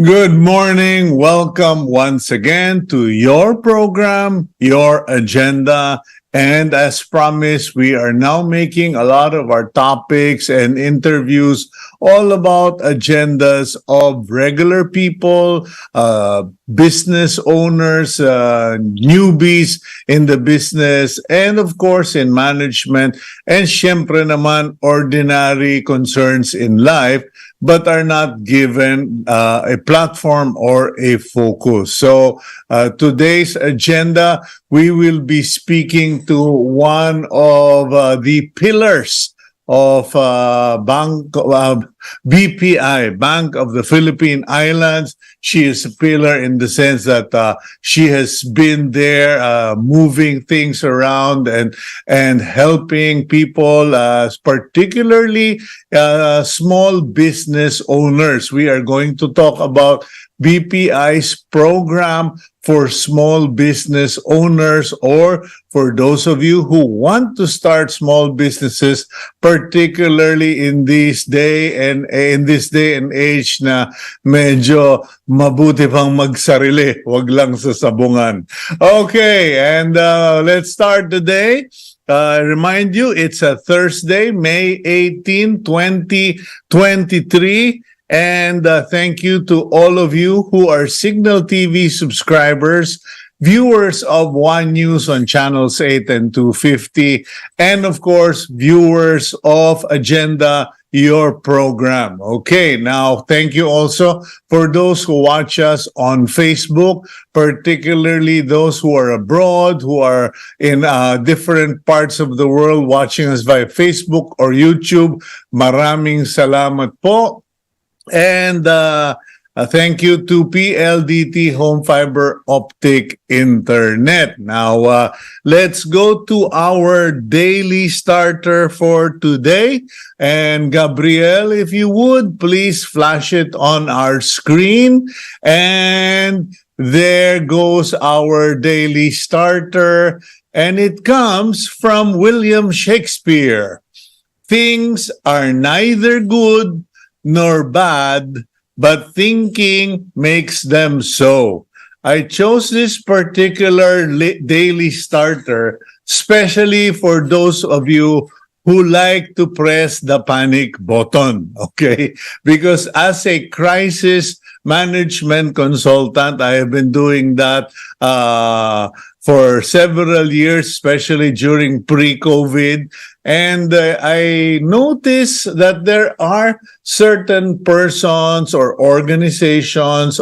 Good morning. Welcome once again to your program, Your Agenda. And as promised, we are now making a lot of our topics and interviews all about agendas of regular people, business owners, newbies in the business, and of course in management, and syempre naman ordinary concerns in life, but are not given a platform or a focus. So today's agenda, we will be speaking to one of the pillars of BPI, Bank of the Philippine Islands. She is a pillar in the sense that she has been there moving things around and helping people, particularly small business owners. We are going to talk about BPI's program for small business owners, or for those of you who want to start small businesses, particularly in this day and age na medyo mabuti pang magsarili, wag lang sa sabungan. Okay, and let's start today. Remind you, it's a Thursday, May 18, 2023. And thank you to all of you who are Cignal TV subscribers, viewers of One News on channels 8 and 250, and of course, viewers of Agenda, your program. Okay, now thank you also for those who watch us on Facebook, particularly those who are abroad, who are in different parts of the world watching us via Facebook or YouTube. Maraming salamat po. And thank you to PLDT Home Fiber Optic Internet. Now, let's go to our daily starter for today. And Gabriel, if you would, please flash it on our screen. And there goes our daily starter. And it comes from William Shakespeare. Things are neither good nor bad, but thinking makes them so. I chose this particular daily starter, especially for those of you who like to press the panic button, okay? Because as a crisis management consultant, I have been doing that for several years, especially during pre-COVID. And I notice that there are certain persons or organizations,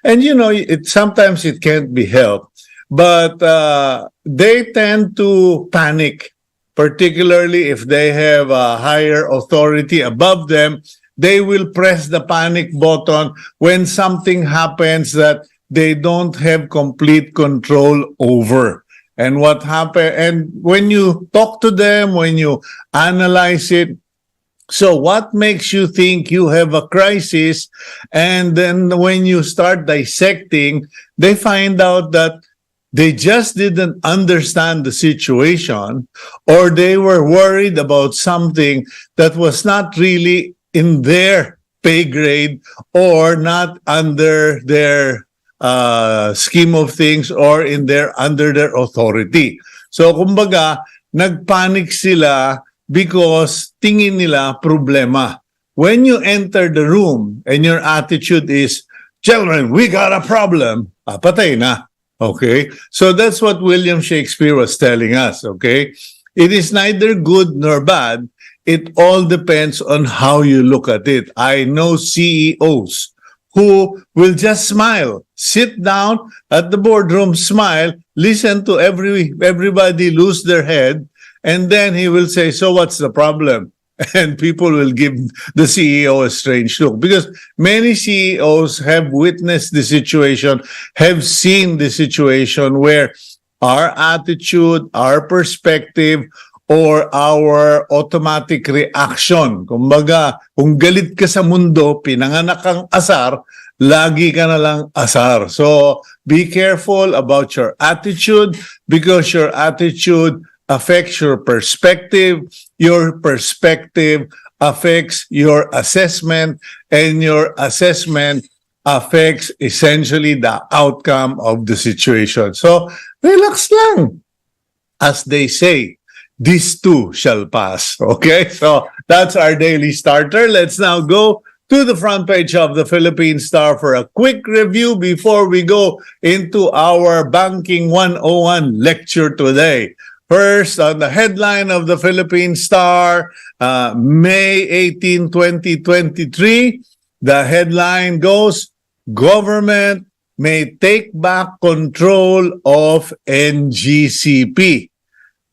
and you know, sometimes it can't be helped, but they tend to panic, particularly if they have a higher authority above them. They will press the panic button when something happens that they don't have complete control over. And what happened, and when you talk to them, when you analyze it, so what makes you think you have a crisis? And then when you start dissecting, they find out that they just didn't understand the situation, or they were worried about something that was not really in their pay grade or not under their scheme of things or under their authority. So kumbaga, nagpanic sila because tingin nila problema. When you enter the room and your attitude is, "Children, we got a problem," patay na. Okay? So that's what William Shakespeare was telling us, okay? It is neither good nor bad. It all depends on how you look at it. I know CEOs who will just smile, sit down at the boardroom, smile, listen to everybody lose their head, and then he will say, "So what's the problem?" And people will give the CEO a strange look, because many CEOs have witnessed the situation, have seen the situation where our attitude, our perspective, or our automatic reaction. Kumbaga, kung galit ka sa mundo, pinanganak kang asar, lagi ka na lang asar. So, be careful about your attitude, because your attitude affects your perspective affects your assessment, and your assessment affects essentially the outcome of the situation. So, relax lang. As they say, this too shall pass. Okay, so that's our daily starter. Let's now go to the front page of the Philippine Star for a quick review before we go into our Banking 101 lecture today. First, on the headline of the Philippine Star, May 18, 2023, the headline goes, Government may take back control of NGCP.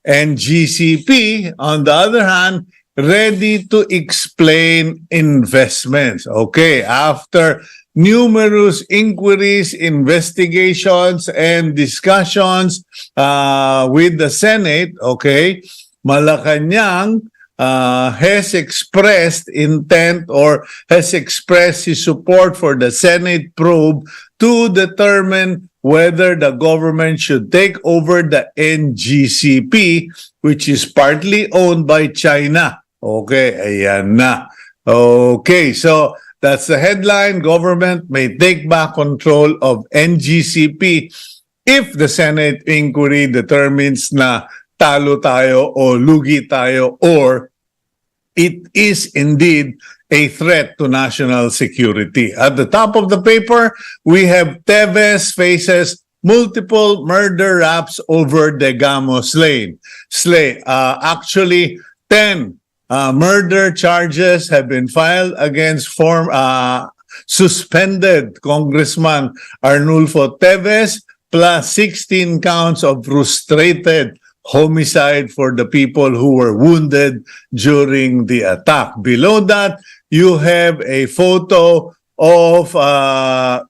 NGCP, on the other hand, ready to explain investments. Okay, after numerous inquiries, investigations, and discussions with the Senate, okay, Malacanang has expressed intent or has expressed his support for the Senate probe to determine whether the government should take over the NGCP, which is partly owned by China. Okay, ayan na. Okay, so that's the headline. Government may take back control of NGCP if the Senate inquiry determines na talo tayo o lugi tayo or it is indeed a threat to national security. At the top of the paper, we have Teves faces multiple murder raps over Degamo slay. Actually, 10 murder charges have been filed against suspended Congressman Arnulfo Teves, plus 16 counts of frustrated homicide for the people who were wounded during the attack. Below that, you have a photo of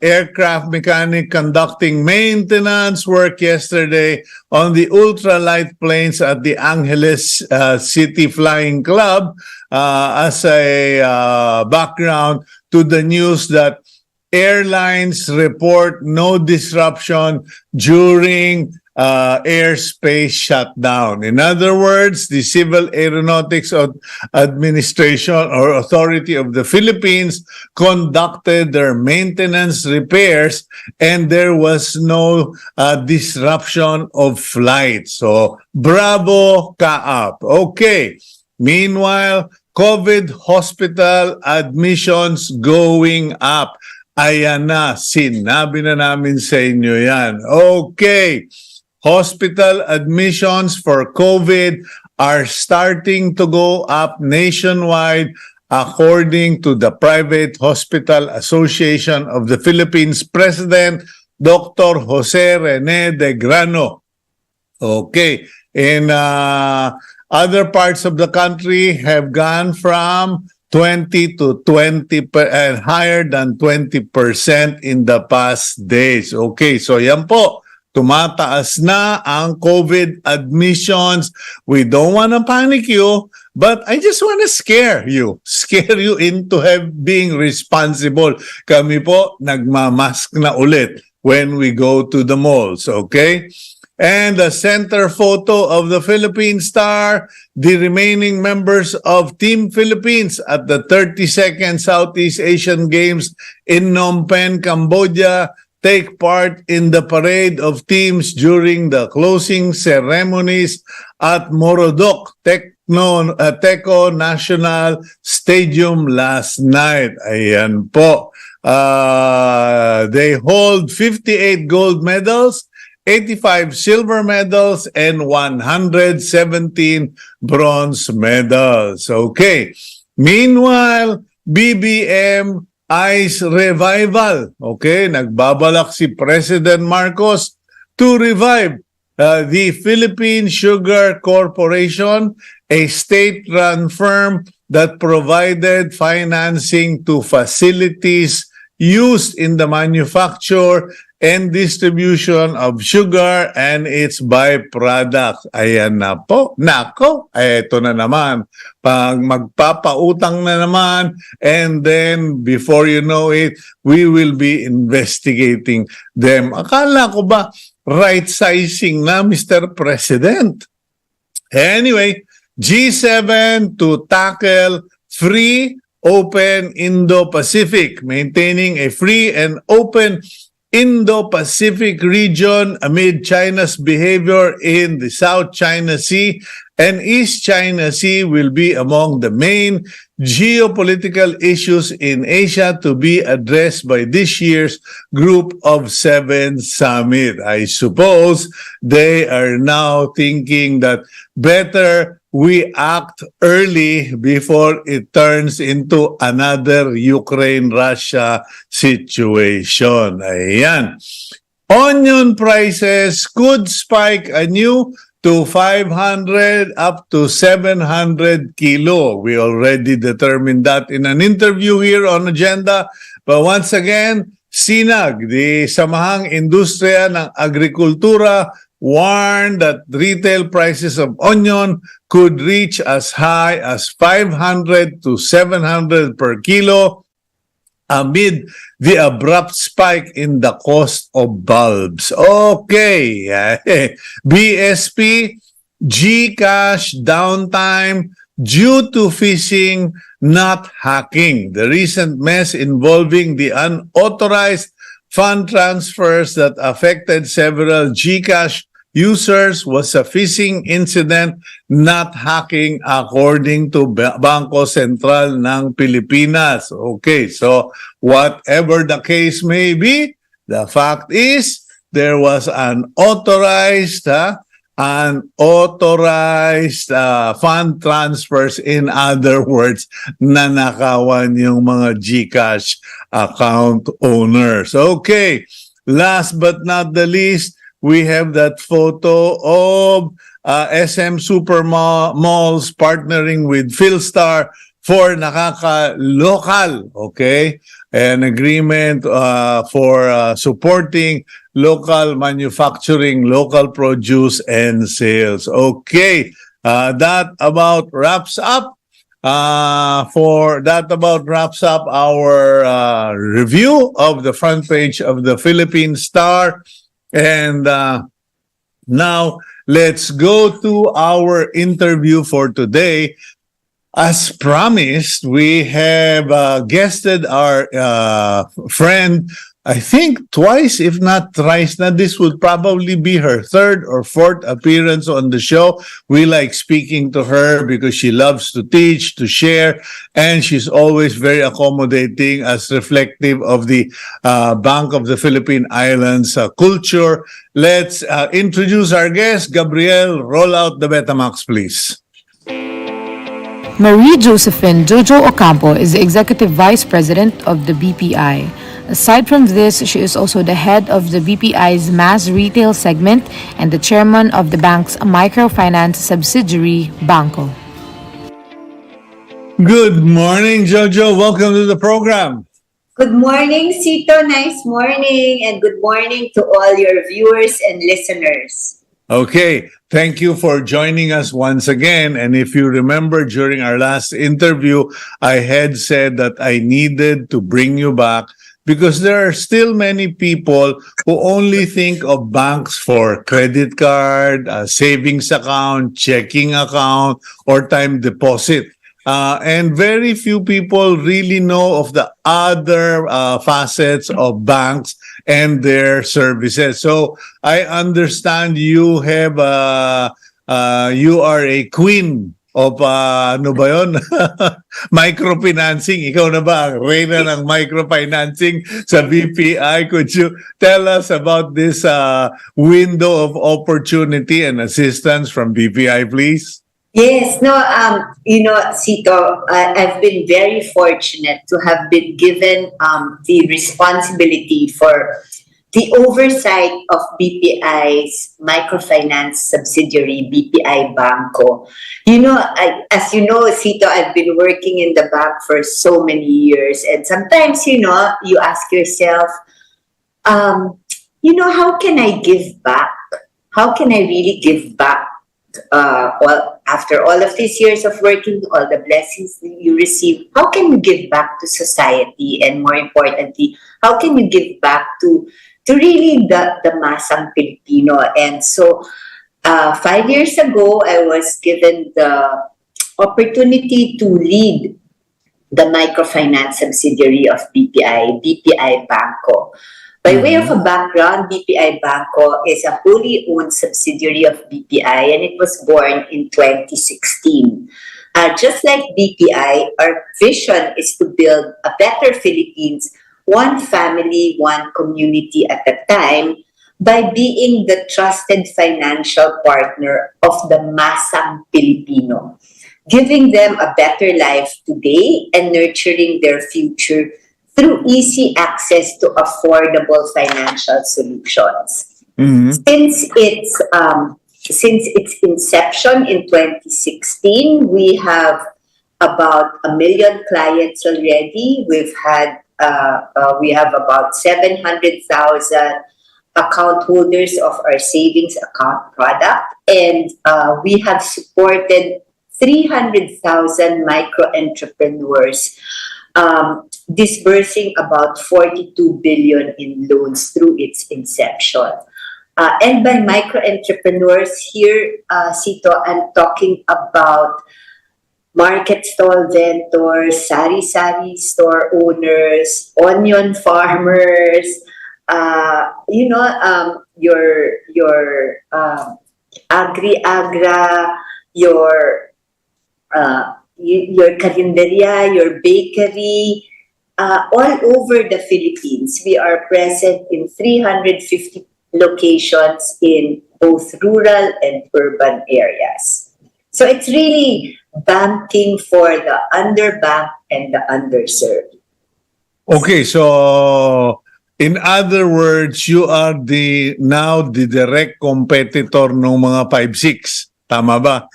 aircraft mechanic conducting maintenance work yesterday on the ultralight planes at the Angeles City Flying Club as a background to the news that airlines report no disruption during airspace shutdown. In other words, the Civil Aeronautics Administration or Authority of the Philippines conducted their maintenance repairs and there was no disruption of flight. So, bravo, Kaap. Okay. Meanwhile, COVID hospital admissions going up. Ayan na, sinabi na namin sa inyo yan. Okay. Hospital admissions for COVID are starting to go up nationwide according to the Private Hospital Association of the Philippines President, Dr. Jose Rene de Grano. Okay. In other parts of the country have gone from 20 to 20 and higher than 20% in the past days. Okay, so yan po. Tumataas na ang COVID admissions. We don't want to panic you, but I just want to scare you into being responsible. Kami po nagmamask na ulit when we go to the malls, okay? And the center photo of the Philippine Star, the remaining members of Team Philippines at the 32nd Southeast Asian Games in Phnom Penh, Cambodia, take part in the parade of teams during the closing ceremonies at Morodok Teco National Stadium last night. Ayan po. They hold 58 gold medals, 85 silver medals, and 117 bronze medals. Okay. Meanwhile, BBM Ice revival. Okay, nagbabalak si President Marcos to revive the Philippine Sugar Corporation, a state-run firm that provided financing to facilities used in the manufacture and distribution of sugar and its byproducts. Ayan na po. Nako, eto na naman. Pag magpapautang na naman, and then before you know it, we will be investigating them. Akala ko ba right-sizing na, Mr. President? Anyway, G7 to tackle free open Indo-Pacific, maintaining a free and open Indo-Pacific region amid China's behavior in the South China Sea and East China Sea will be among the main geopolitical issues in Asia to be addressed by this year's Group of Seven summit. I suppose they are now thinking that better we act early before it turns into another Ukraine-Russia situation. Ayan. Onion prices could spike anew to 500 up to 700 kilo. We already determined that in an interview here on Agenda. But once again, SINAG, the Samahang Industriya ng Agrikultura, warned that retail prices of onion could reach as high as 500 to 700 per kilo amid the abrupt spike in the cost of bulbs. Okay. BSP, GCash downtime due to phishing, not hacking. The recent mess involving the unauthorized fund transfers that affected several GCash users was a phishing incident, not hacking, according to Bangko Sentral ng Pilipinas. Okay, so whatever the case may be, the fact is there was an authorized fund transfers. In other words, nanakawan yung mga GCash account owners. Okay, last but not the least, we have that photo of SM Supermalls partnering with Philstar for nakaka-local, okay? An agreement for supporting local manufacturing, local produce and sales. Okay, that about wraps up our review of the front page of the Philippine Star. And now let's go to our interview for today. As promised, we have guested our friend, I think twice, if not thrice. Now, this would probably be her third or fourth appearance on the show. We like speaking to her because she loves to teach, to share, and she's always very accommodating, as reflective of the Bank of the Philippine Islands culture. Let's introduce our guest. Gabrielle, roll out the Betamax, please. Marie Josephine Ocampo is the Executive Vice President of the BPI. Aside from this, she is also the head of the BPI's mass retail segment and the chairman of the bank's microfinance subsidiary, Banco. Good morning, Jojo. Welcome to the program. Good morning, Cito. Nice morning. And good morning to all your viewers and listeners. Okay, thank you for joining us once again. And if you remember, during our last interview, I had said that I needed to bring you back because there are still many people who only think of banks for credit card, savings account, checking account, or time deposit. And very few people really know of the other facets of banks and their services. So I understand you have you are a queen of ano ba yun? Microfinancing. Ikaw na ba ang reyna ng microfinancing sa BPI? Could you tell us about this window of opportunity and assistance from BPI, please? Yes, no, Cito, I've been very fortunate to have been given the responsibility for the oversight of BPI's microfinance subsidiary, BPI Banco. As you know, Cito, I've been working in the bank for so many years. And sometimes, you ask yourself, how can I give back? How can I really give back? After all of these years of working, all the blessings that you receive, how can you give back to society? And more importantly, how can you give back to really the masang Filipino? And so 5 years ago, I was given the opportunity to lead the microfinance subsidiary of BPI, BPI Banco. By way of a background, BPI Banco is a wholly owned subsidiary of BPI, and it was born in 2016. Just like BPI, our vision is to build a better Philippines, one family, one community at a time, by being the trusted financial partner of the masang Filipino, giving them a better life today and nurturing their future through easy access to affordable financial solutions. Since its inception in 2016, we have about 1 million clients already. We have about 700,000 account holders of our savings account product, and we have supported 300,000 micro entrepreneurs, disbursing about 42 billion in loans through its inception. And by micro entrepreneurs here, Cito, I'm talking about market stall vendors, sari-sari store owners, onion farmers, your agri-agra, your carinderia, your bakery, all over the Philippines. We are present in 350 locations in both rural and urban areas. So it's really banking for the underbanked and the underserved. Okay, so in other words, you are now the direct competitor ng mga 5-6. Tama ba?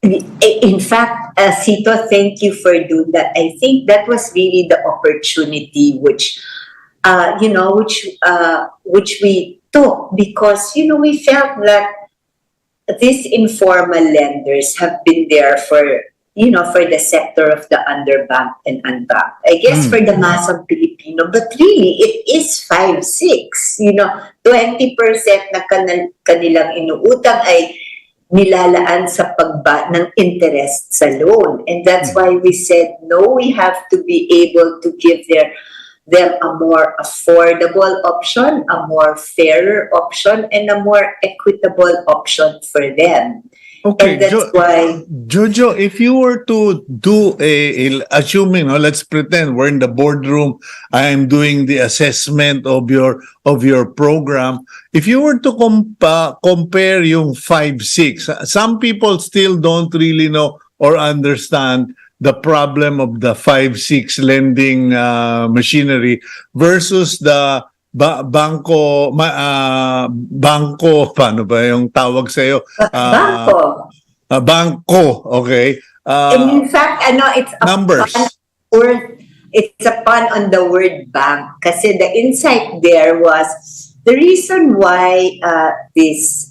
In fact, Cito, thank you for doing that. I think that was really the opportunity which we took, because we felt that these informal lenders have been there for the sector of the underbanked and unbanked. I guess for the masang Filipino, but really it is 5-6. 20% na kanilang inuutang ay nilalaan sa ng interest sa loan. And that's why we said, no, we have to be able to give them a more affordable option, a more fairer option, and a more equitable option for them. Okay, and that's why... Jojo, if you were to do assuming, let's pretend we're in the boardroom, I am doing the assessment of your program. If you were to compare yung 5-6, some people still don't really know or understand the problem of the 5-6 lending machinery versus the banko, paano ba yung tawag sa'yo? Banko. Banko, okay. And in fact, it's a numbers. It's a pun on the word bank. Kasi the insight there was the reason why this,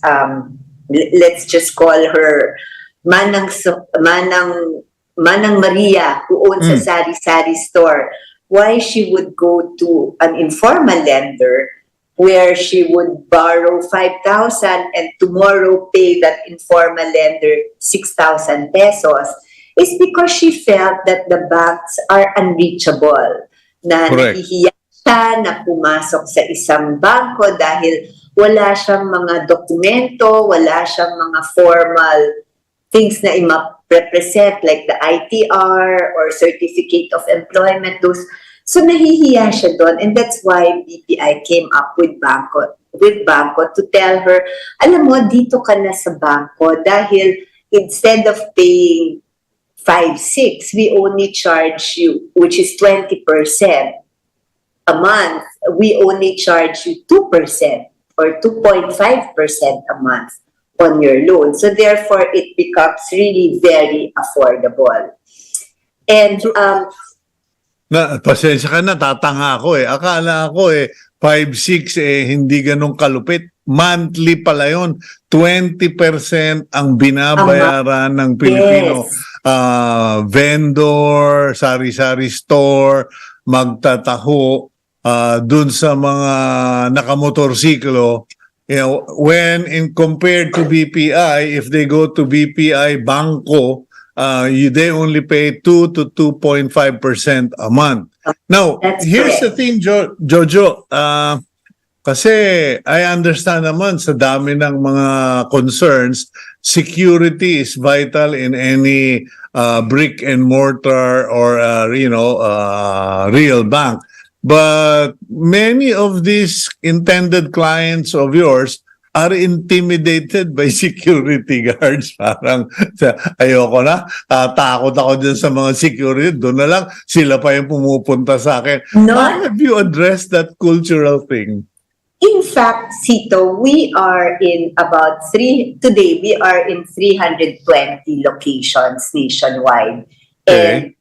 let's just call her Manang Maria, who owns a sari-sari store, why she would go to an informal lender where she would borrow 5,000 and tomorrow pay that informal lender 6,000 pesos is because she felt that the banks are unreachable. Na nahihiya siya na pumasok sa isang bangko dahil wala siyang mga dokumento, wala siyang mga formal things na represent like the ITR or Certificate of Employment. So nahihiya siya doon, and that's why BPI came up with Banco to tell her, alam mo, dito ka na sa bangko dahil instead of paying 5-6, we only charge you, which is 20% a month, we only charge you 2% or 2.5% a month on your loan. So therefore, it becomes really very affordable. And pasensya ka na, tatanga ako eh. Akala ko 5-6 hindi ganun kalupit. Monthly pala yun. 20% ang binabayaran ng Pilipino. Yes. Vendor, sari-sari store, magtataho, dun sa mga nakamotorsiklo. When compared to BPI, if they go to BPI Banco, they only pay 2 to 2.5% a month. Now, That's here's the correct. thing, Jojo. Kasi I understand naman sa dami ng mga concerns, security is vital in any brick and mortar or real bank. But many of these intended clients of yours are intimidated by security guards. Parang ayoko na, takot ako dyan sa mga security. Doon na lang, sila pa yung pumupunta sa akin. No. How have you addressed that cultural thing? In fact, Cito, we are in today we are in 320 locations nationwide. Okay.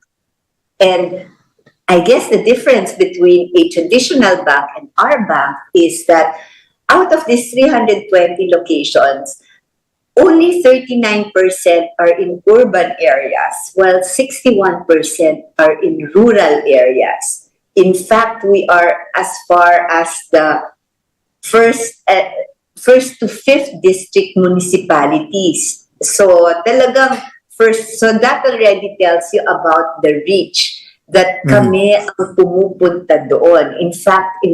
And I guess the difference between a traditional bank and our bank is that out of these 320 locations, only 39% are in urban areas, while 61% are in rural areas. In fact, we are as far as the first to fifth district municipalities. So talagang so that already tells you about the reach that kami ang pumupunta doon. In fact,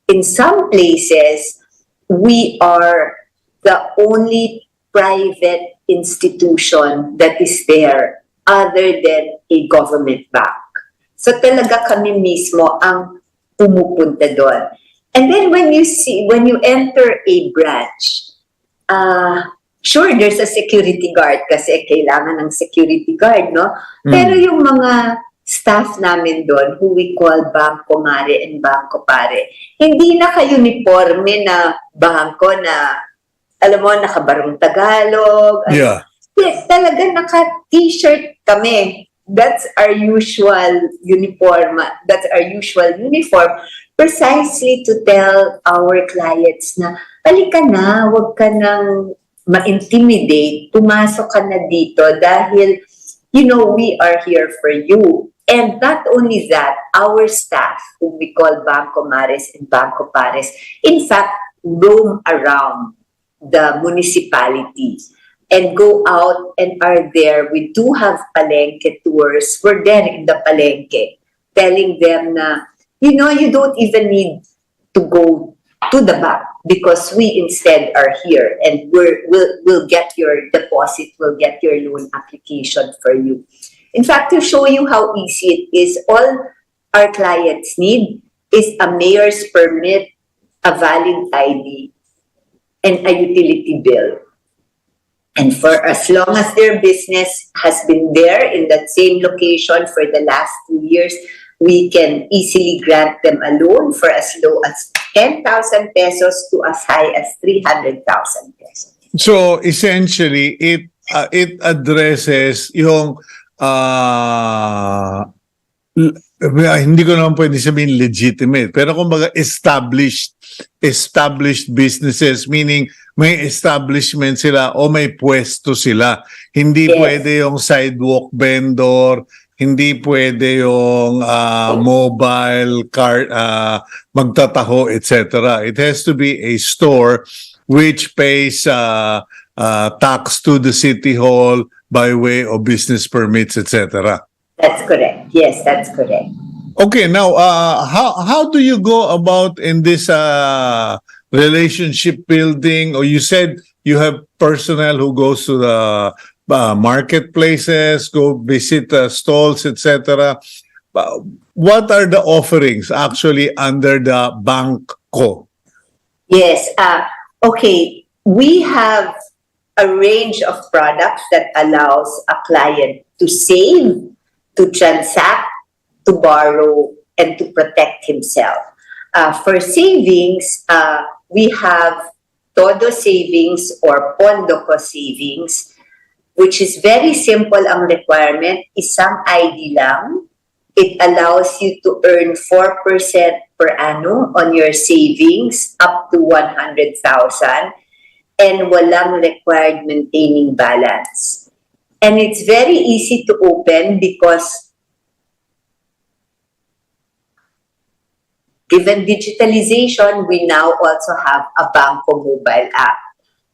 in some places, we are the only private institution that is there other than a government bank. So talaga kami mismo ang pumupunta doon. And then when you enter a branch, sure, there's a security guard kasi kailangan ng security guard, no? Pero yung mga staff namin doon, who we call Banco Mare and Banco Pare, hindi naka-uniforme na bangko na, alam mo, nakabarong Tagalog. Yeah. Talaga naka-t-shirt kami. That's our usual uniform. That's our usual uniform. Precisely to tell our clients na, halika na, huwag ka nang ma-intimidate, pumasok ka na dito dahil, we are here for you. And not only that, our staff, whom we call Banco Mares and Banco Pares, in fact, roam around the municipalities and go out and are there. We do have palengke tours. We're there in the palengke, telling them na, you don't even need to go to the bank because we instead are here and we'll get your deposit, we'll get your loan application for you. In fact, to show you how easy it is, all our clients need is a mayor's permit, a valid ID, and a utility bill. And for as long as their business has been there in that same location for the last 2 years, we can easily grant them a loan for as low as 10,000 pesos to as high as 300,000 pesos. So essentially, it addresses yung hindi ko naman pwede sabihin legitimate, pero kumbaga established businesses, meaning may establishment sila o may pwesto sila. Hindi Yes. pwede yung sidewalk vendor, hindi pwede yung mobile car magtataho, etc. It has to be a store which pays tax to the city hall by way of business permits, etc. That's correct. Yes, that's correct. Okay, now how do you go about in this relationship building? Or you said you have personnel who goes to the marketplaces, go visit stalls, etc. What are the offerings actually under the Banco? Yes. Okay. We have a range of products that allows a client to save, to transact, to borrow, and to protect himself. For savings, we have Todo Savings or Pondo Ko Savings, which is very simple ang requirement, isang ID lang. It allows you to earn 4% per annum on your savings up to 100,000 and walang required maintaining balance. And it's very easy to open because given digitalization, we now also have a Banco mobile app.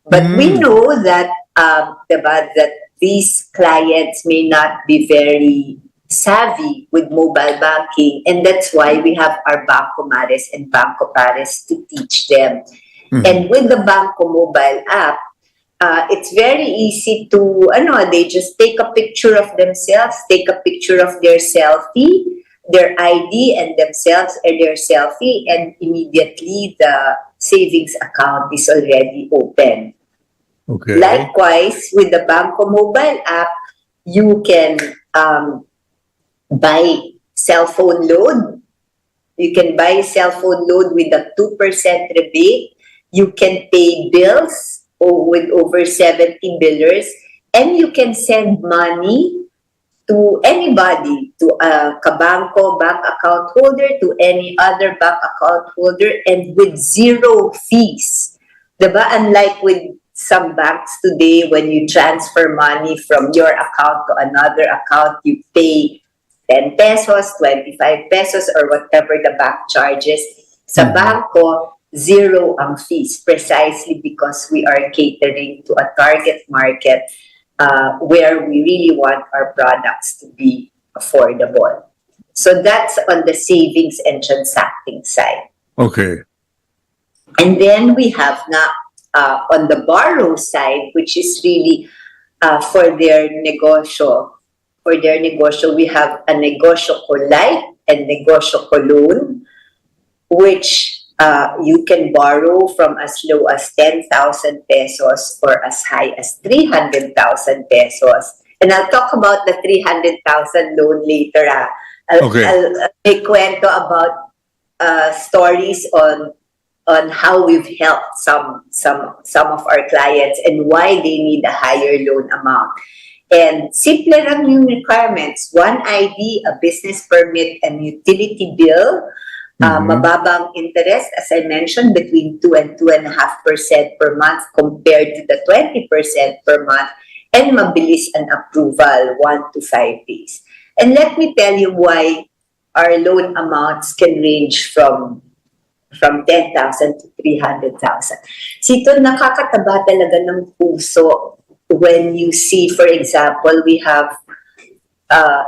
But we know that that these clients may not be very savvy with mobile banking, and that's why we have our Banco Mares and Banco Pares to teach them. And with the Banco mobile app, it's very easy to, they just take a picture of themselves, take a picture of their selfie, their ID and themselves and their selfie, and immediately the savings account is already open. Okay. Likewise, with the Banco mobile app, you can buy cell phone load. You can buy cell phone load with a 2% rebate. You can pay bills with over 70 billers, and you can send money to anybody, to a Kabanco bank account holder, to any other bank account holder, and with zero fees. Diba? Unlike with some banks today, when you transfer money from your account to another account, you pay 10 pesos, 25 pesos, or whatever the bank charges. Sa Banco, zero ang fees, precisely because we are catering to a target market where we really want our products to be affordable. So that's on the savings and transacting side. Okay. And then we have now on the borrow side, which is really for their negosyo. For their negosyo, we have a negosyo ko light and negosyo ko loan, which you can borrow from as low as 10,000 pesos or as high as 300,000 pesos. And I'll talk about the 300,000 loan later. I'll make kwento about stories on how we've helped some of our clients and why they need a higher loan amount. And simple lang yung requirements. One ID, a business permit, and utility bill. Mababang interest, as I mentioned, between 2 and 2.5% per month compared to the 20% per month. And mabilis an approval, 1 to 5 days. And let me tell you why our loan amounts can range from 10,000 to 300,000. Sito, nakakataba talaga ng puso when you see, for example, we have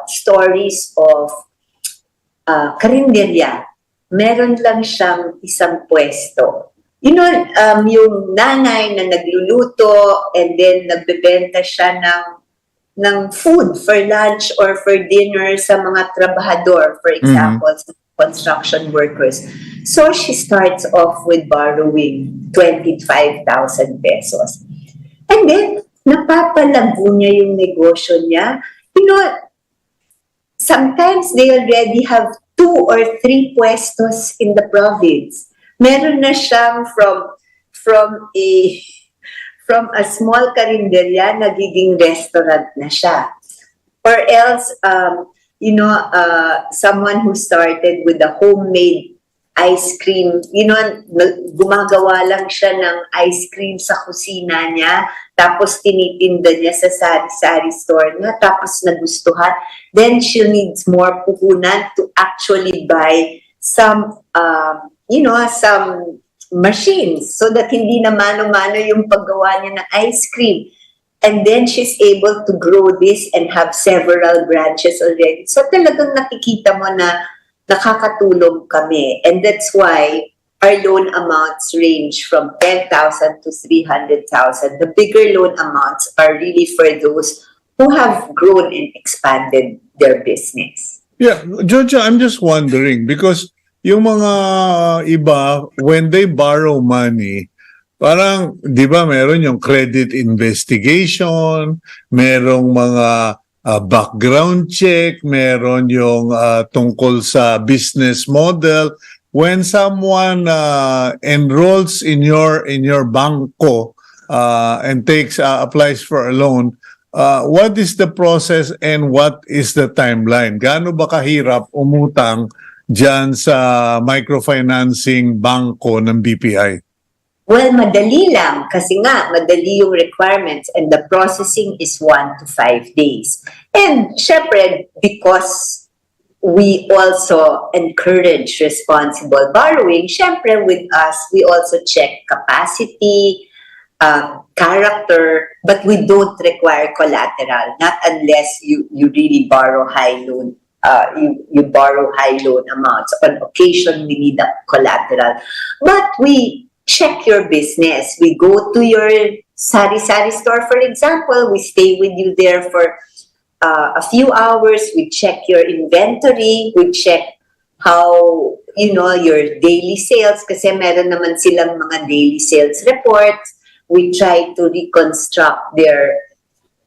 stories of karinderya. Meron lang siyang isang pwesto. Yung nanay na nagluluto and then nagbebenta siya ng food for lunch or for dinner sa mga trabahador, for example, construction workers. So she starts off with borrowing 25,000 pesos. And then, napapalago niya yung negosyo niya. Sometimes they already have 2 or 3 puestos in the province. Meron na siyang from a small karinderya, nagiging restaurant na siya. Or else, someone who started with a homemade ice cream, gumagawa lang siya ng ice cream sa kusina niya, tapos tinitinda niya sa sari-sari store niya, tapos nagustuhan, then she needs more puhunan to actually buy some machines so that hindi na mano-mano yung paggawa niya ng ice cream. And then she's able to grow this and have several branches already. So talagang nakikita mo na nakakatulong kami. And that's why our loan amounts range from 10,000 to 300,000. The bigger loan amounts are really for those who have grown and expanded their business. Yeah, Georgia, I'm just wondering because yung mga iba, when they borrow money, parang, di ba, meron yung credit investigation, merong mga background check, meron yung tungkol sa business model. When someone enrolls in your banco and applies for a loan, what is the process and what is the timeline? Gaano ba kahirap umutang dyan sa microfinancing banko ng BPI? Well, madali lang kasi nga, madali yung requirements and the processing is 1 to 5 days. And syempre, because we also encourage responsible borrowing, syempre with us, we also check capacity, character, but we don't require collateral, not unless you really borrow high loan. You borrow high loan amounts. On occasion, we need a collateral. But we check your business. We go to your sari-sari store, for example. We stay with you there for a few hours. We check your inventory. We check how, your daily sales. Kasi meron naman silang mga daily sales reports. We try to reconstruct their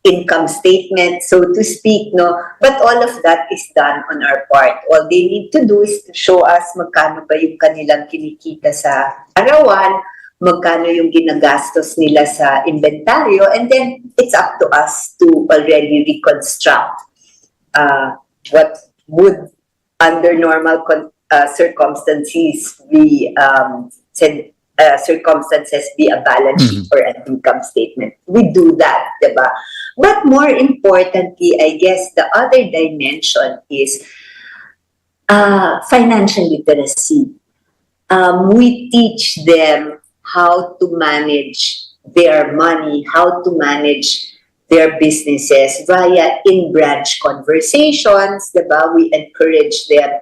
income statement, so to speak, no? But all of that is done on our part. All they need to do is to show us magkano ba yung kanilang kinikita sa arawan, magkano yung ginagastos nila sa inventaryo, and then it's up to us to already reconstruct what would, under normal circumstances, be a balance sheet or an income statement. We do that, diba? But more importantly, I guess the other dimension is financial literacy. We teach them how to manage their money, how to manage their businesses via in-branch conversations, diba? We encourage them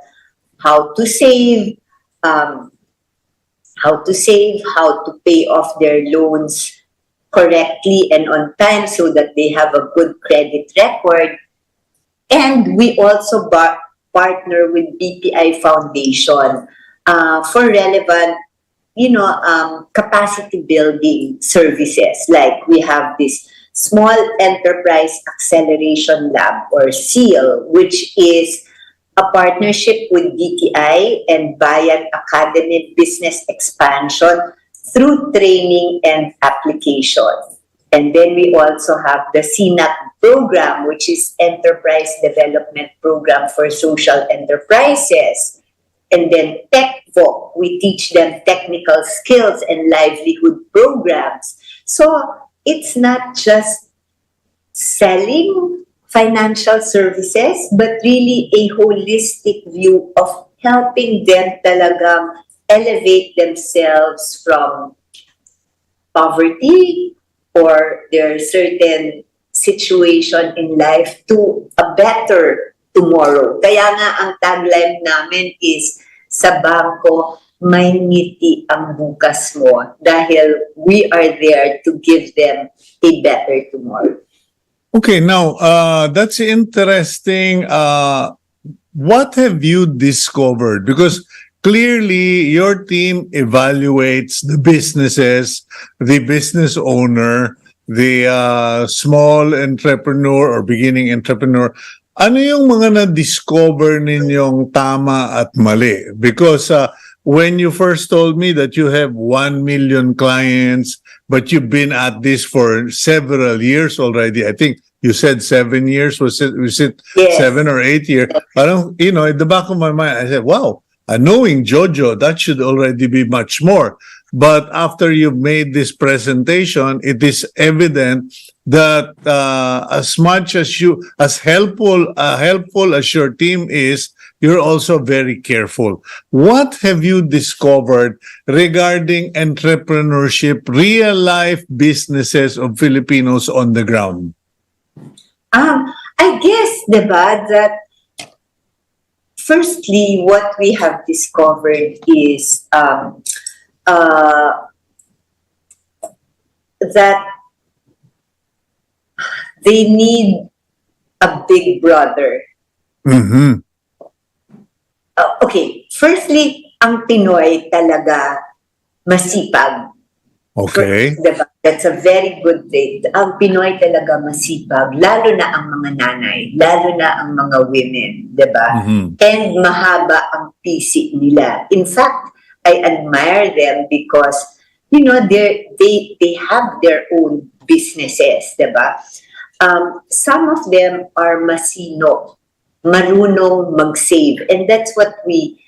how to save, how to pay off their loans correctly and on time so that they have a good credit record. And we also partner with BPI Foundation for relevant, capacity building services. Like we have this Small Enterprise Acceleration Lab, or SEAL, which is a partnership with DTI and Bayan Academy Business Expansion through training and application. And then we also have the CNAP program, which is Enterprise Development Program for Social Enterprises. And then TechVoc, we teach them technical skills and livelihood programs. So it's not just selling financial services, but really a holistic view of helping them talagang elevate themselves from poverty or their certain situation in life to a better tomorrow. Kaya nga ang tagline namin is, sa bangko, may ngiti ang bukas mo, dahil we are there to give them a better tomorrow. Okay, now that's interesting. What have you discovered? Because clearly your team evaluates the businesses, the business owner, the small entrepreneur or beginning entrepreneur. Ano yung mga na-discover ninyong tama at mali? Because when you first told me that you have 1 million clients, but you've been at this for several years already, I think you said 7 years, was it Yes. 7 or 8 years? Parang, at the back of my mind, I said, wow, knowing Jojo, that should already be much more. But after you've made this presentation, it is evident that as much as as helpful as your team is, you're also very careful. What have you discovered regarding entrepreneurship, real life businesses of Filipinos on the ground? I guess, diba, that firstly, what we have discovered is that they need a big brother. Mm-hmm. Okay, firstly, ang Pinoy talaga masipag. Okay. Diba? That's a very good trait. Ang Pinoy talaga masipag, lalo na ang mga nanay, lalo na ang mga women, diba? Mm-hmm. And mahaba ang PC nila. In fact, I admire them because, they have their own businesses, diba? Some of them are masino, marunong mag-save. And that's what we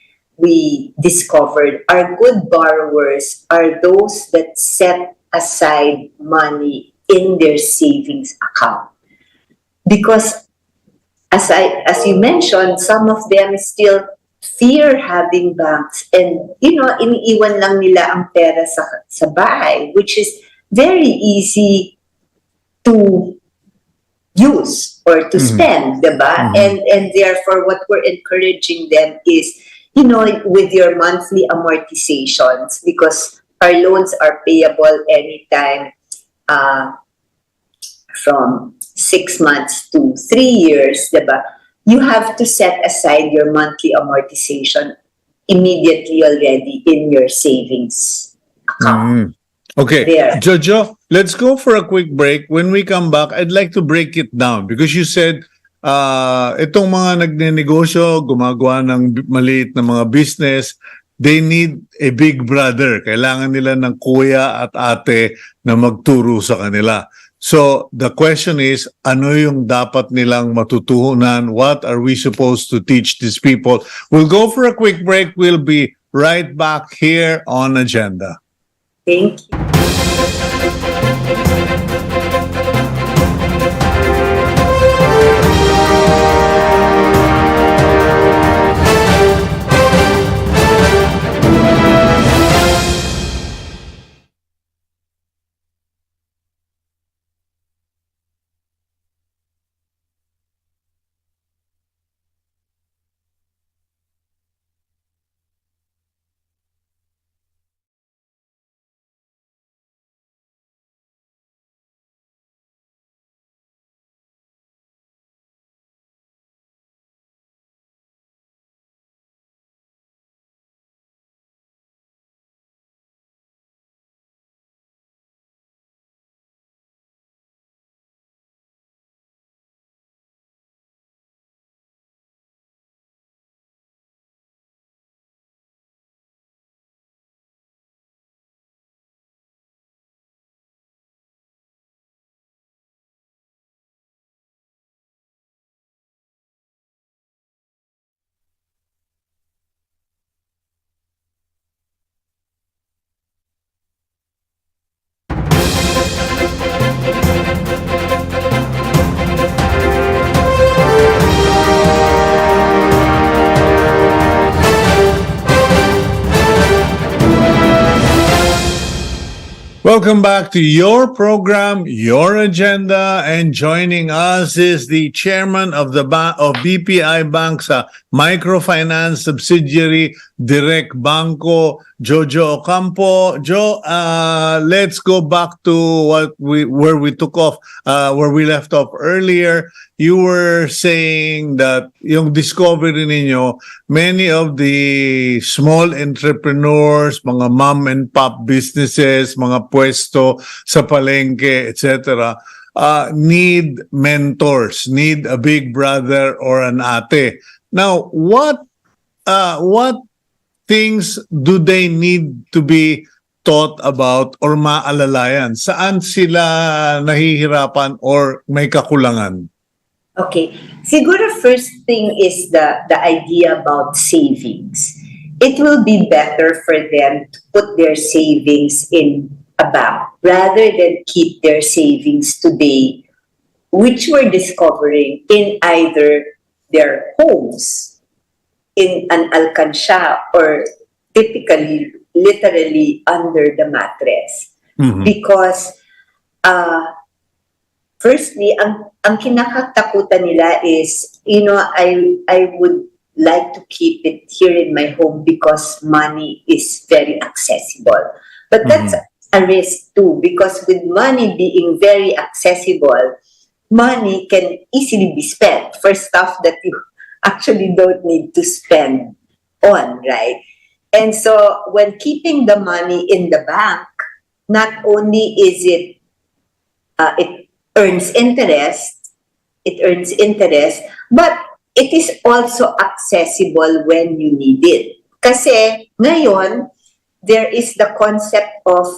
discovered. Our good borrowers are those that set aside money in their savings account. Because as you mentioned, some of them still fear having banks and, iniiwan lang nila ang pera sa bahay, which is very easy to use or to spend, diba? And therefore, what we're encouraging them is, with your monthly amortizations, because our loans are payable anytime from 6 months to 3 years, diba? You have to set aside your monthly amortization immediately already in your savings account. Okay, There. Jojo, let's go for a quick break. When we come back, I'd like to break it down because you said itong mga nagnenegosyo, gumagawa ng maliit na mga business, they need a big brother. Kailangan nila ng kuya at ate na magturo sa kanila. So, the question is, ano yung dapat nilang matutuhunan? What are we supposed to teach these people? We'll go for a quick break. We'll be right back here on Agenda. Thank you. Welcome back to your program, Your Agenda, and joining us is the chairman of BPI Bank's microfinance subsidiary, Direct Banco, Jojo Ocampo. Jo, let's go back to where we took off, where we left off earlier. You were saying that yung discovery ninyo, many of the small entrepreneurs, mga mom and pop businesses, mga pwesto sa palengke, etc., need mentors, need a big brother or an ate. Now, what things do they need to be taught about or maalalayan? Saan sila nahihirapan or may kakulangan? Okay. Siguro first thing is the idea about savings. It will be better for them to put their savings in a bank rather than keep their savings today, which we're discovering in either their homes, in an alcansya, or typically, literally under the mattress. Because firstly, ang kinakatakutan nila is, I would like to keep it here in my home because money is very accessible. But that's a risk too, because with money being very accessible, money can easily be spent for stuff that you actually don't need to spend on, right? And so when keeping the money in the bank, not only is it earns interest, but it is also accessible when you need it. Kasi ngayon, there is the concept of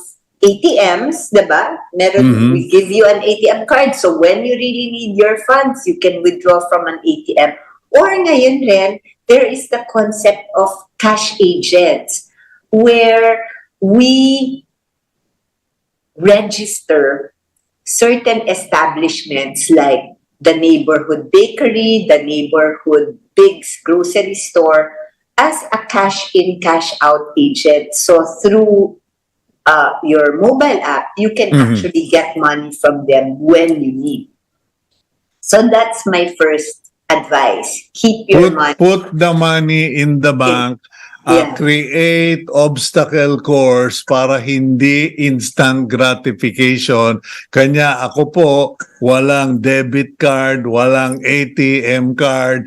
ATMs, diba? We give you an ATM card, so when you really need your funds, you can withdraw from an ATM. Or ngayon rin, there is the concept of cash agents, where we register certain establishments like the neighborhood bakery, the neighborhood Big's grocery store as a cash in, cash out agent. So through your mobile app, you can actually get money from them when you need. So that's my first advice. Keep your money. Put the money in the bank. Yeah. Create obstacle course para hindi instant gratification. Kanya ako po, walang debit card, walang ATM card,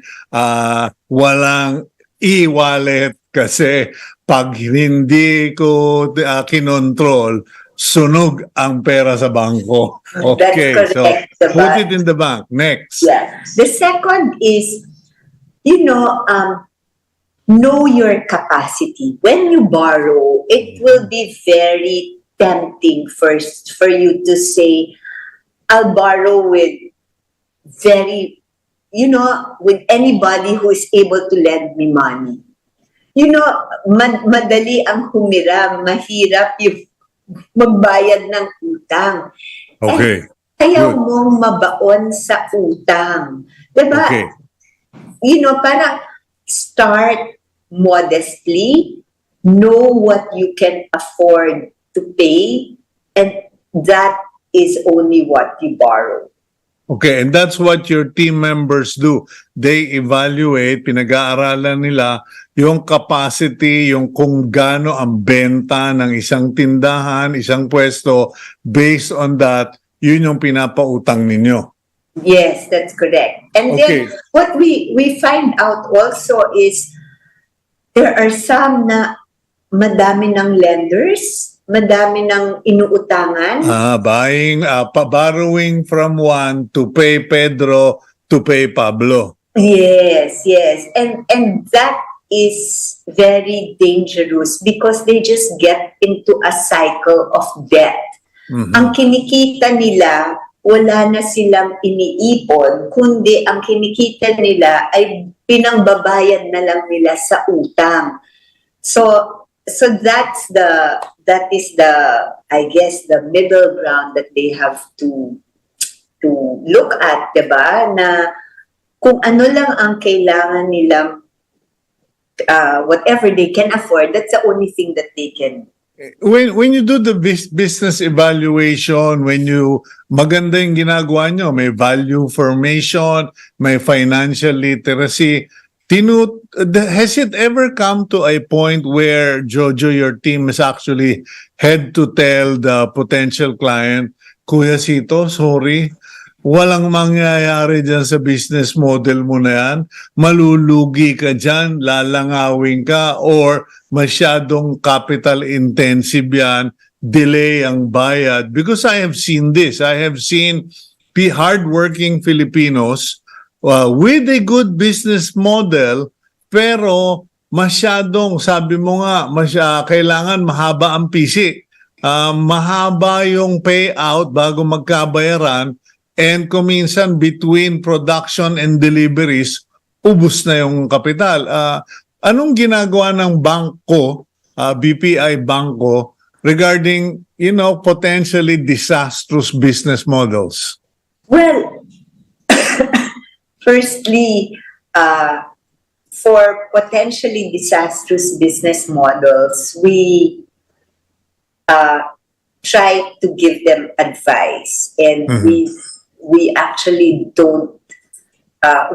walang e-wallet kasi pag hindi ko kinontrol, sunog ang pera sa bangko. Okay, That's so correct. put it in the bank. Next. Yeah. The second is, know your capacity. When you borrow, it will be very tempting first for you to say, I'll borrow with with anybody who is able to lend me money. Madali ang humiram, mahirap yung magbayad ng utang. Okay. Ayaw Good. mong mabaon sa utang. Diba? Okay. Parang start modestly, know what you can afford to pay, and that is only what you borrow. Okay, and that's what your team members do. They evaluate, pinag-aaralan nila yung capacity, yung kung gaano ang benta ng isang tindahan, isang pwesto. Based on that, yun yung pinapautang ninyo. Yes, that's correct. And Okay. then what we find out also is there are some na madami ng lenders, madami ng inuutangan. Borrowing from one to pay Pedro to pay Pablo. Yes. And that is very dangerous because they just get into a cycle of debt. Ang kinikita nila, wala na silang iniipon, kundi ang kinikita nila ay pinangbabayad na lang nila sa utang. So that is the I guess the middle ground that they have to look at, 'di ba? Na kung ano lang ang kailangan nilang whatever they can afford, that's the only thing that they can. When you do the business evaluation, maganda yung ginagawa nyo, may value formation, may financial literacy, has it ever come to a point where, Jojo, your team is actually had to tell the potential client, Kuya Cito, sorry, walang mangyayari dyan sa business model mo na yan, malulugi ka dyan, lalangawin ka, or masyadong capital intensive yan, delay ang bayad? Because I have seen this. I have seen hardworking Filipinos with a good business model, pero masyadong, sabi mo nga, kailangan mahaba ang PC. Mahaba yung payout bago magkabayaran, and kuminsan between production and deliveries, ubus na yung kapital. Anong ginagawa ng bangko, BPI Banco, regarding, potentially disastrous business models? Well, firstly, for potentially disastrous business models, we try to give them advice, and we actually don't.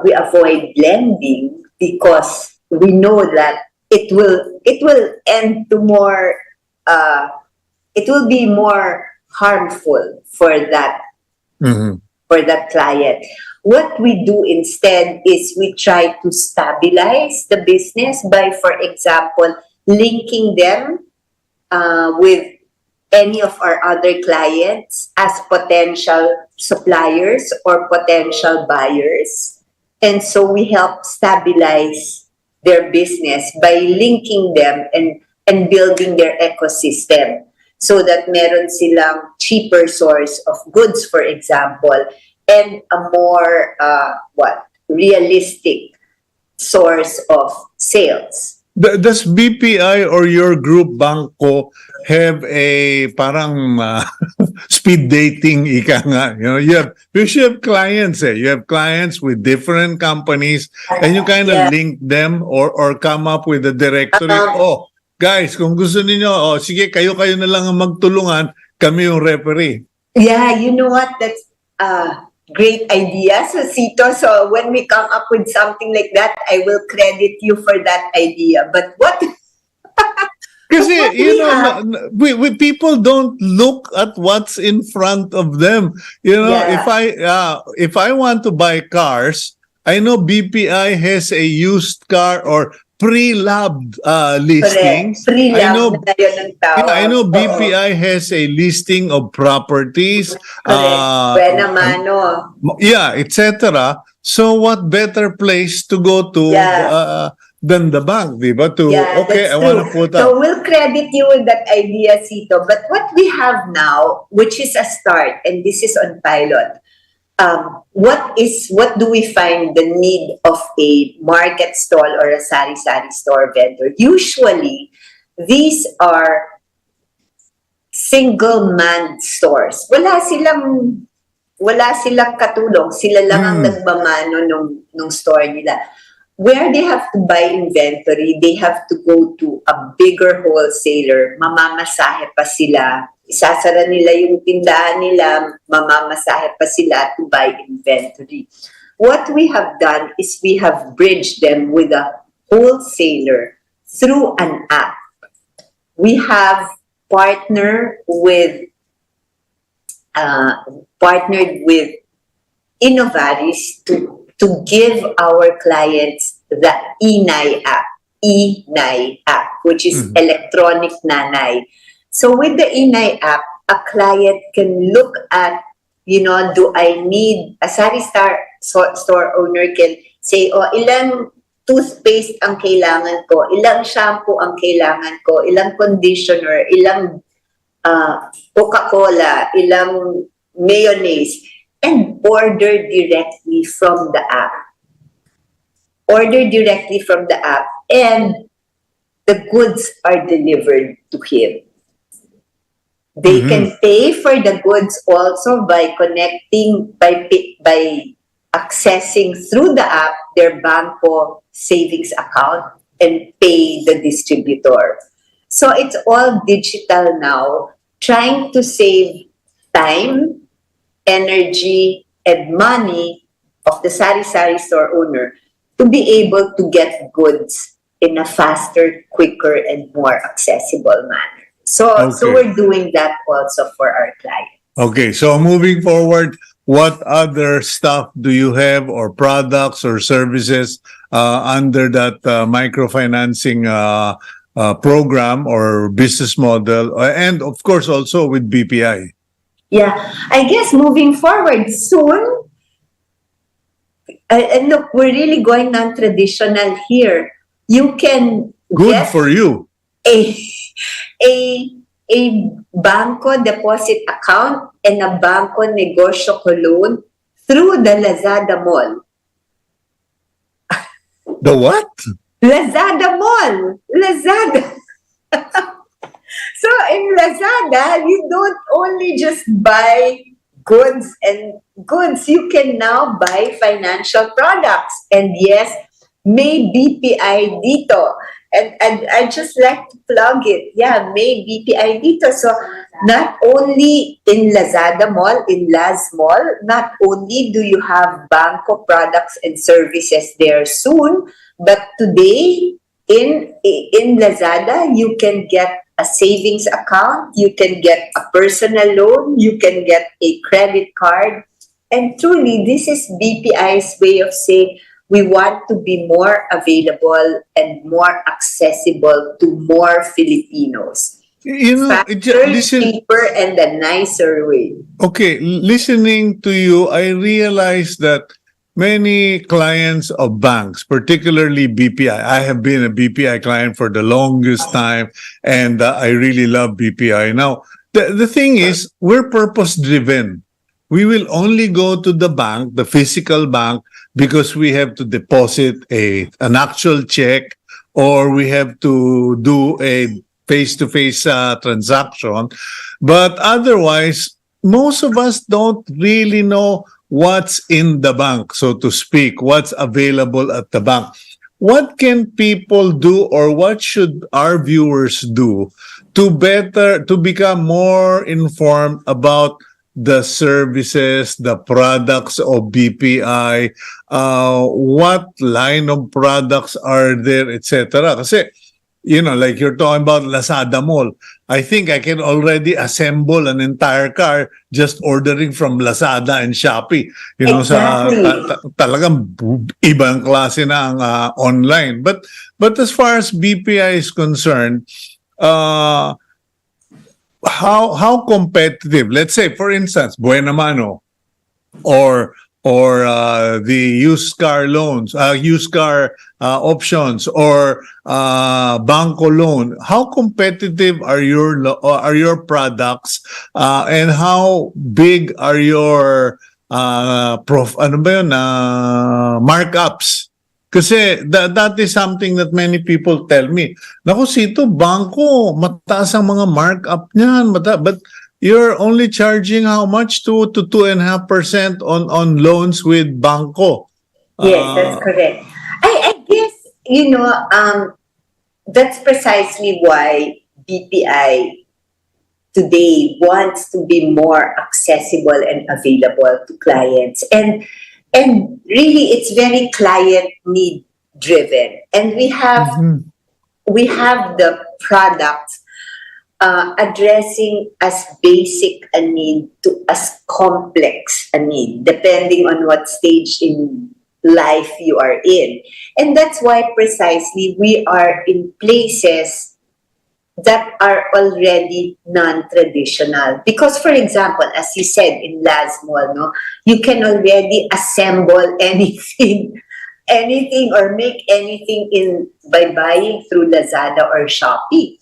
We avoid lending because we know that it will end to more. It will be more harmful for that client. What we do instead is we try to stabilize the business by, for example, linking them with any of our other clients as potential suppliers or potential buyers. And so we help stabilize their business by linking them and building their ecosystem so that meron silang cheaper source of goods, for example, and a more realistic source of sales. Does BPI or your group Banco have a parang speed dating, ika nga? You have clients, You have clients with different companies, and you kind of link them or come up with a directory. guys, kung gusto niyo, sige, kayo na lang ang magtulungan, kami yung referee. Yeah, you know what? That's a great idea. So, Cito, so when we come up with something like that, I will credit you for that idea. But what? Kasi, What you we know, have- people don't look at what's in front of them. You know, Yeah. if I want to buy cars, I know BPI has a used car or pre-loved listings. Correct. I know Pre-love na yun ang tawag. Yeah, I know Oo. BPI has a listing of properties. Correct. Buena mano. Yeah, etc. So what better place to go to Yeah. than the bank, di ba? Yeah, Okay, I that's want to true. put So up. we'll credit you with that idea, Cito. But what we have now, which is a start, and this is on pilot, what do we find the need of a market stall or a sari-sari store vendor? Usually, these are single-man stores. Wala silang katulong. Sila lang ang nagmamano nung store nila. Where they have to buy inventory, they have to go to a bigger wholesaler. Mamamasahe pa sila. Isasara nila yung tindahan nila, mamamasahe pa sila to buy inventory. What we have done is we have bridged them with a wholesaler through an app. We have partnered with Innovaris to give our clients the ENAI app, which is electronic nanay. So with the ENAI app, a client can look at, do I need, a sari store owner can say, ilang toothpaste ang kailangan ko, ilang shampoo ang kailangan ko, ilang conditioner, ilang Coca-Cola, ilang mayonnaise, and order directly from the app. Order directly from the app, and the goods are delivered to him. They can pay for the goods also by accessing through the app their Banco savings account and pay the distributor. So it's all digital now, trying to save time, energy, and money of the sari-sari store owner to be able to get goods in a faster, quicker, and more accessible manner. So we're doing that also for our clients. Okay, so moving forward, what other stuff do you have or products or services under that microfinancing program or business model, and of course also with BPI? Yeah, I guess moving forward soon, and look, we're really going non-traditional here. You can Good get for you. a Banco deposit account and a Banco Negosyo loan through the Lazada Mall. The what? Lazada Mall! Lazada! So in Lazada, you don't only just buy goods, you can now buy financial products. And yes, may BPI dito. And I just like to plug it. Yeah, may BPI dito. So not only in Lazada Mall, in Laz Mall, not only do you have Banco products and services there soon, but today in Lazada, you can get a savings account, you can get a personal loan, you can get a credit card. And truly, this is BPI's way of saying we want to be more available and more accessible to more Filipinos. Faster, cheaper, and a nicer way. Okay, listening to you, I realize that many clients of banks, particularly BPI, I have been a BPI client for the longest time, and I really love BPI. Now, the thing is, we're purpose-driven. We will only go to the bank, the physical bank, because we have to deposit an actual check, or we have to do a face-to-face transaction. But otherwise, most of us don't really know what's in the bank, so to speak, what's available at the bank. what can people do, or what should our viewers do to become more informed about the services, the products of BPI, what line of products are there, etc. Kasi, like you're talking about Lazada Mall, I think I can already assemble an entire car just ordering from Lazada and Shopee. Exactly. Talagang ibang klase na ang online. But as far as BPI is concerned, uh, how competitive? Let's say, for instance, Buena Mano or the used car loans, used car options, or Banco loan. How competitive are your products, and how big are your markups? Kasi that is something that many people tell me. Naku, Sito, Banco, mataas ang mga markup niyan. But you're only charging how much? 2 to 2.5% on loans with Banco. Yes, that's correct. I guess, that's precisely why BPI today wants to be more accessible and available to clients. And really, it's very client need driven. And we have the products addressing as basic a need to as complex a need, depending on what stage in life you are in. And that's why precisely we are in places that are already non-traditional. Because, for example, as you said in Last Mall, no, you can already assemble anything, or make anything by buying through Lazada or Shopee,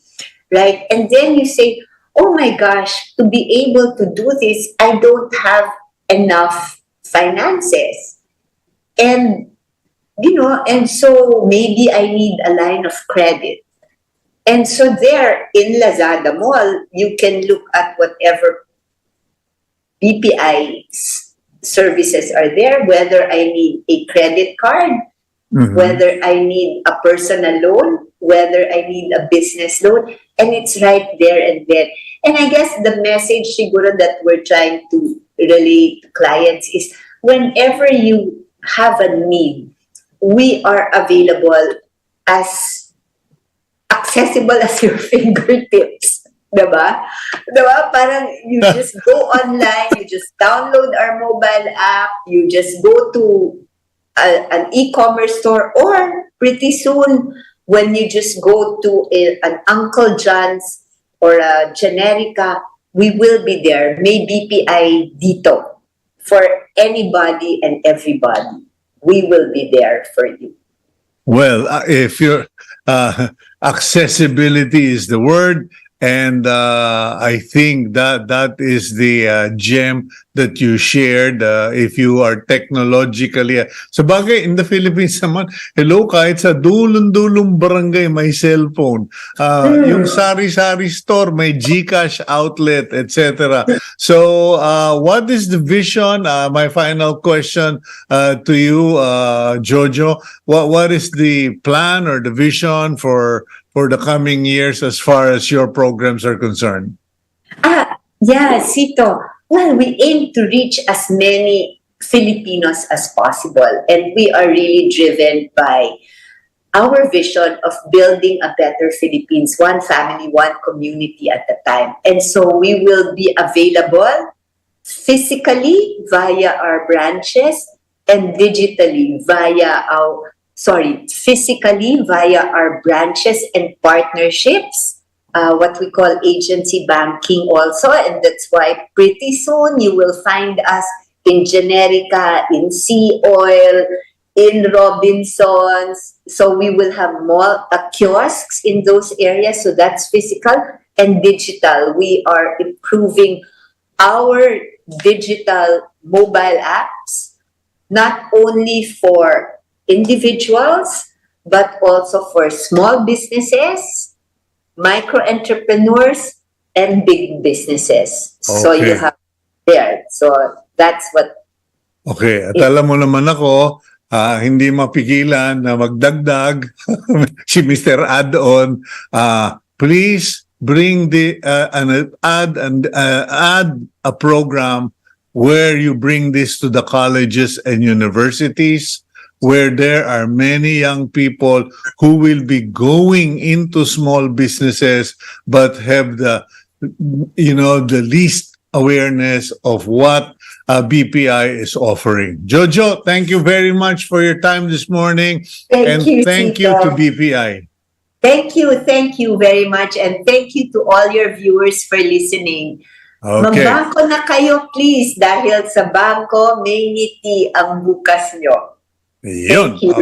right? And then you say, oh my gosh, to be able to do this, I don't have enough finances. And, and so maybe I need a line of credit. And so there in Lazada Mall, you can look at whatever BPI services are there, whether I need a credit card, whether I need a personal loan, whether I need a business loan, and it's right there and then. And I guess the message, siguro, that we're trying to relay to clients is whenever you have a need, we are available as accessible as your fingertips. Diba? Parang you just go online, you just download our mobile app, you just go to an e-commerce store, or pretty soon, when you just go to an Uncle John's or a Generica, we will be there. May BPI dito for anybody and everybody. We will be there for you. Well, if you're accessibility is the word, and I think that is the gem that you shared. If you are technologically, sabagay, in the Philippines naman, hello, kahit sa dulong-dulong barangay may cellphone. Yung sari-sari store may GCash outlet, etc. So, what is the vision? My final question to you, Jojo. What is the plan or the vision for the coming years as far as your programs are concerned? Yeah, Cito. Well, we aim to reach as many Filipinos as possible, and we are really driven by our vision of building a better Philippines, one family, one community at a time. And so we will be available physically via our branches and digitally physically via our branches and partnerships, what we call agency banking also. And that's why pretty soon you will find us in Generica, in Sea Oil, in Robinsons. So we will have more kiosks in those areas. So that's physical and digital. We are improving our digital mobile apps, not only for individuals, but also for small businesses, micro entrepreneurs, and big businesses. Okay. So you have there. So that's what. Okay. At alam mo naman ako, hindi mapigilan na magdagdag si Mr. Add-on. Please bring add a program where you bring this to the colleges and universities, where there are many young people who will be going into small businesses but have the least awareness of what BPI is offering. Jojo, thank you very much for your time this morning. Thank you, thank you Cito. to BPI. Thank you very much, and thank you to all your viewers for listening. Okay. Magbangko na kayo please, dahil sa bangko may ngiti ang bukas nyo. Yun. Thank you.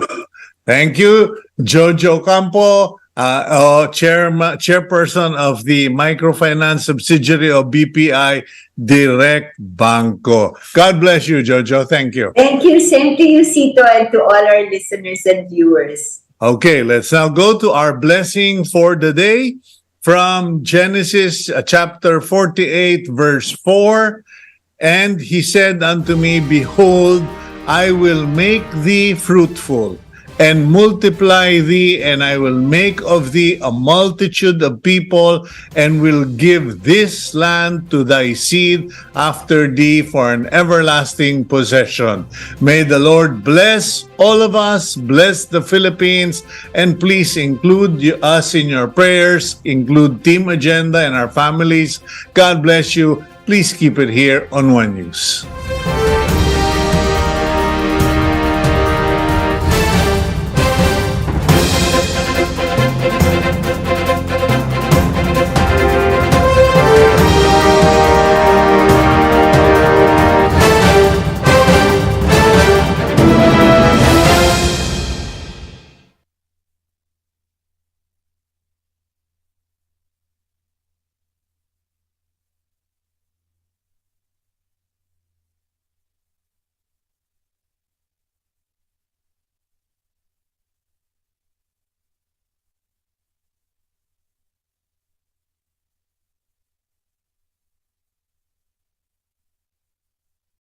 Thank you, Jojo Ocampo, chairperson of the microfinance subsidiary of BPI Direct Banco. God bless you, Jojo. Thank you. Thank you. Same to you, Cito, and to all our listeners and viewers. Okay, let's now go to our blessing for the day from Genesis chapter 48, verse 4. And he said unto me, Behold, I will make thee fruitful, and multiply thee, and I will make of thee a multitude of people, and will give this land to thy seed after thee for an everlasting possession. May the Lord bless all of us, bless the Philippines, and please include us in your prayers, include Team Agenda and our families. God bless you. Please keep it here on One News.